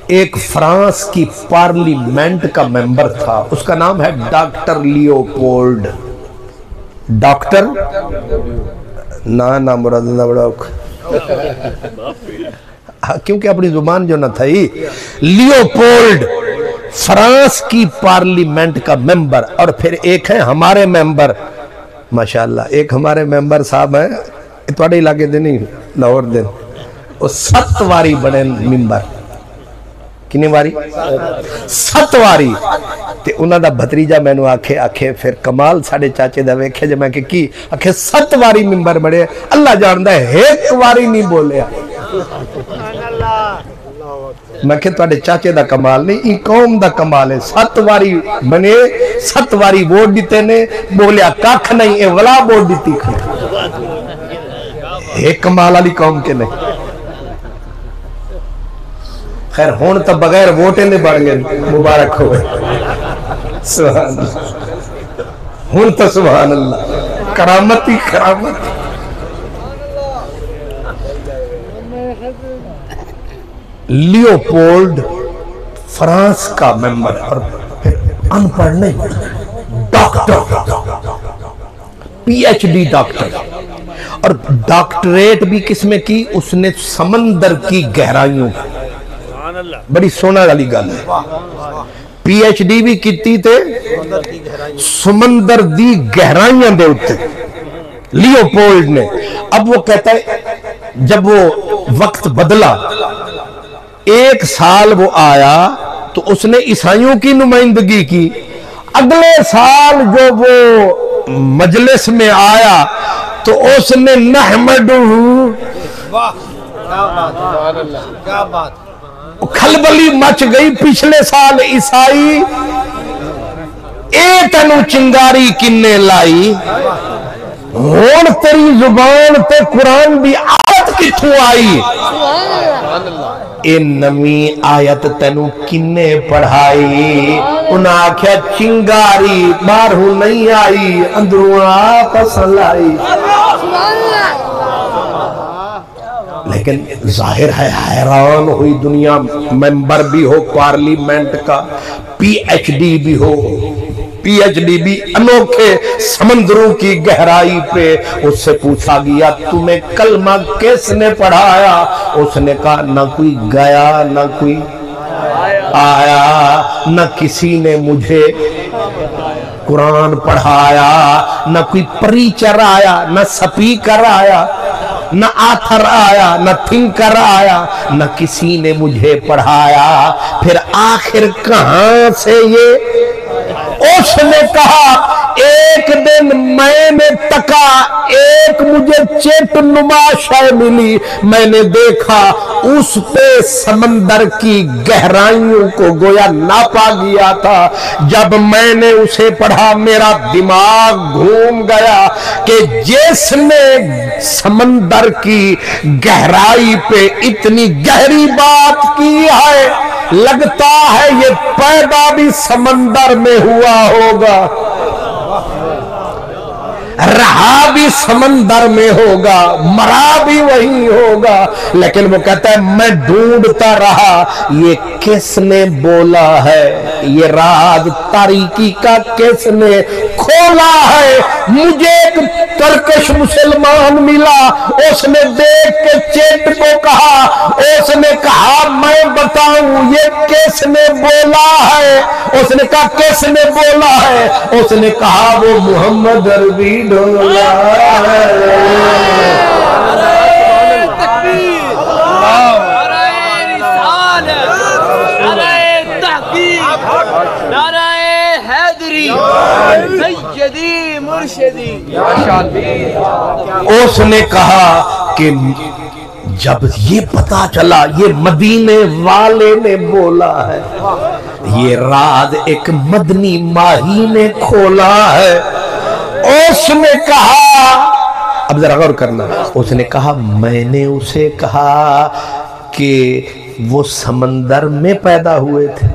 ایک فرانس کی پارلیمنٹ کا ممبر تھا، اس کا نام ہے ڈاکٹر لیوپولڈ. ڈاکٹر نا مراد نہ بڑا کیونکہ اپنی زبان جو نہ تھی. لیوپولڈ فرانس کی پارلیمنٹ کا ممبر. اور پھر ایک ہے ہمارے ممبر، ماشاءاللہ ایک ہمارے ممبر صاحب ہیں تھوڑے علاقے دے نہیں لاہور دے، وہ 7 واری بڑے ممبر. کتنی واری؟ 7 واری. تے انہاں دا بھتریجا میں نو آکھے پھر کمال ساڑے چاچے دا ویکھے جے میں کہ کی آکھے 7 واری ممبر بڑے، اللہ جاندا ہے ایک واری نہیں بولے. میں کہ تواڈے چاچے دا کمال نہیں، ای قوم دا کمال ہے. 7 واری بنے، 7 واری ووٹ دیتے نے، بولیا ککھ نہیں، اے ولا ووٹ دیتی کھڑی. ایک کمال والی قوم کے نہیں. خیر ہون تو بغیر ووٹیں دے بڑھ گئے، مبارک ہوئے. سبحان اللہ. ہون تو سبحان اللہ، کرامت ہی کرامت. لیوپولڈ فرانس کا ممبر، اور ان پڑھ نہیں، doctor, P H D doctor. اور ڈاکٹریٹ بھی کس میں کی؟ اس نے سمندر کی گہرائیوں، بڑی سونا والی گل ہے. پی ایچ ڈی بھی کیتی تے سمندر دی گہرائیاں دے اتے لیوپولڈ نے. اب وہ کہتا ہے جب وہ وقت بدلا، 1 سال وہ آیا تو اس نے عیسائیوں کی نمائندگی کی. اگلے سال جو وہ مجلس میں آیا تو اس نے نحمدہ، کھلبلی مچ گئی. پچھلے سال عیسائی اے تینو چنگاری کنے لائی، ہون تیری زبان تے قرآن بھی آیت کتھوں آئی؟ اے نمی آیت تینو کنے پڑھائی؟ انہاں آکھیا چنگاری باہروں نہیں آئی، اندروں آپ اصل آئی. لیکن ظاہر ہے حیران ہوئی دنیا. ممبر بھی ہو پارلیمنٹ کا، پی ایچ ڈی بھی ہو، پی ایچ ڈی بھی انوکھے سمندروں کی گہرائی پہ. اس سے پوچھا گیا تمہیں کلمہ کس نے پڑھایا؟ اس نے کہا نہ کوئی گیا نہ کوئی آیا، نہ کسی نے مجھے قرآن پڑھایا، نہ کوئی پریچر آیا، نہ سپیکر آیا، نہ آتھر آیا، نہ تھنکر آیا، نہ کسی نے مجھے پڑھایا. پھر آخر کہاں سے یہ؟ اس نے کہا ایک دن میں نے تکا، ایک مجھے چیٹ نما شے ملی، میں نے دیکھا اس پہ سمندر کی گہرائیوں کو گویا ناپا گیا تھا. جب میں نے اسے پڑھا میرا دماغ گھوم گیا کہ جس نے سمندر کی گہرائی پہ اتنی گہری بات کی ہے، لگتا ہے یہ پیدا بھی سمندر میں ہوا ہوگا، رہا بھی سمندر میں ہوگا، مرا بھی وہی ہوگا. لیکن وہ کہتا ہے میں ڈھونڈتا رہا یہ کس نے بولا ہے، یہ راز تاریکی کا کس نے کھولا ہے. مجھے ایک ترکش مسلمان ملا، اس نے دیکھ کے چیٹ کو کہا، اس نے کہا میں بتاؤں یہ کس نے بولا ہے؟ اس نے کہا کس نے بولا ہے؟ اس نے کہا وہ محمد عربی ڈولا اس نے کہا کہ جب یہ پتا چلا یہ مدینے والے نے بولا ہے، یہ راز ایک مدنی ماہی نے کھولا ہے. اس نے کہا، اب ذرا غور کرنا، اس نے کہا میں نے اسے کہا کہ وہ سمندر میں پیدا ہوئے تھے.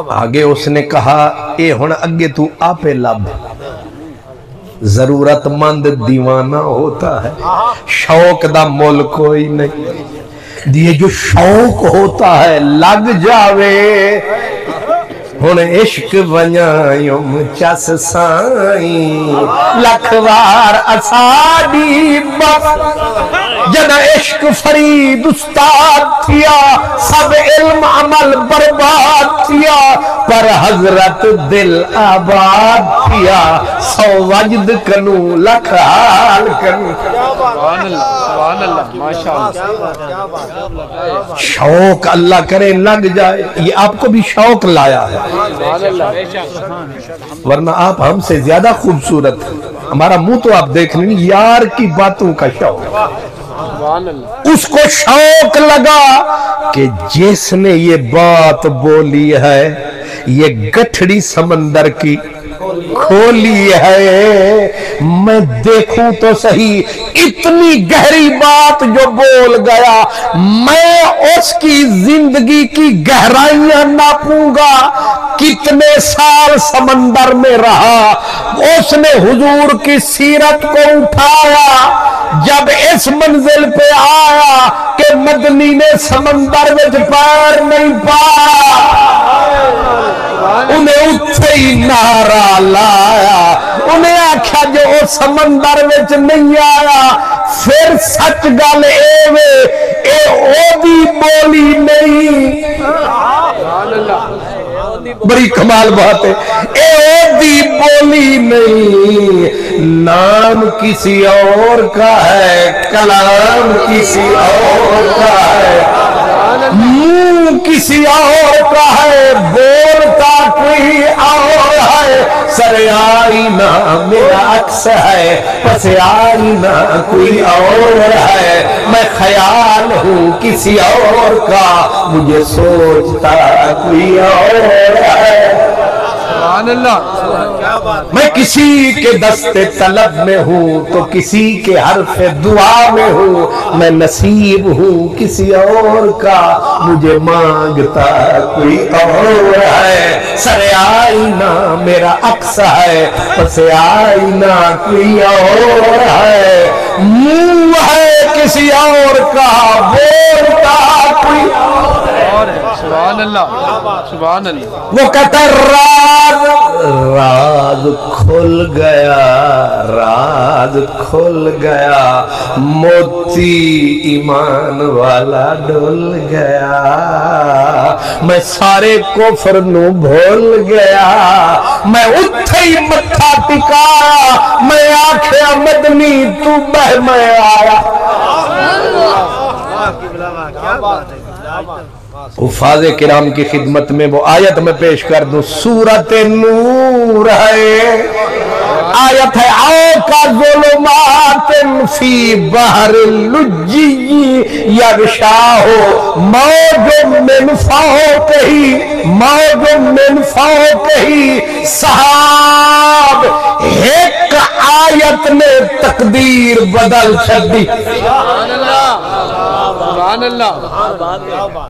آگے اس نے کہا اے ہن اگے تو آپے لب، ضرورت مند دیوانہ ہوتا ہے، شوق دا مول کوئی نہیں. یہ جو شوق ہوتا ہے لگ جاوے ہن عشق ونیایم چس سائیں لکھ وار اساڈی بس جنا عشق فرید استاد تھیا سب علم عمل برباد تھیا پر حضرت دل آباد تھیا سو وجد کنو لکھ حال کنو سبحان اللہ ماشاءاللہ شوق اللہ کرے لگ جائے یہ آپ کو بھی شوق لایا ہے ورنہ آپ ہم سے زیادہ خوبصورت ہیں ہمارا منہ تو آپ دیکھ نہیں یار کی باتوں کا شوق اس کو شوق لگا کہ جس نے یہ بات بولی ہے یہ گٹھڑی سمندر کی کھولی ہے میں دیکھوں تو صحیح اتنی گہری بات جو بول گیا میں اس کی زندگی کی گہرائیاں ناپوں گا کتنے سال سمندر میں رہا اس نے حضور کی سیرت کو اٹھایا جب اس منزل پہ آیا کہ مدنی نے سمندر میں پیر نہیں پایا انہیں اتھے ہی نعرہ لایا انہیں آکھا جو وہ سمندر میں نہیں آیا پھر سچ گل اے او بھی بولی نہیں بڑی کمال بات ہے اے او بھی بولی نہیں نام کسی اور کا ہے کلام کسی اور کا ہے منہ کسی اور کا ہے بولتا کوئی اور ہے سر آئینہ میرا عکس ہے پس آئینہ کوئی اور ہے میں خیال ہوں کسی اور کا مجھے سوچتا کوئی اور ہے سبحان اللہ میں کسی کے دست طلب میں ہوں تو کسی کے حرف دعا میں ہوں میں نصیب ہوں کسی اور کا مجھے مانگتا کوئی اور ہے سر آئینہ میرا عکس ہے پس آئینہ کوئی اور ہے منہ ہے کسی اور کا بولتا کوئی اور ہے سبحان اللہ سبحان اللہ وہ کہتا راز کھل گیا موتی ایمان والا ڈول گیا میں سارے کفر نو بھول گیا میں اتھے ہی متھا ٹکایا میں آنکھیں مدنی تو بہ میں آیا حفاظ کرام کی خدمت میں وہ آیت میں پیش کر دوں سورت نور ہے آیت ہے آؤ کا ظلمات فی بحر اللجی یغشاہو موج من فوقہی صحاب ایک آیت نے تقدیر بدل چھڑی سبحان اللہ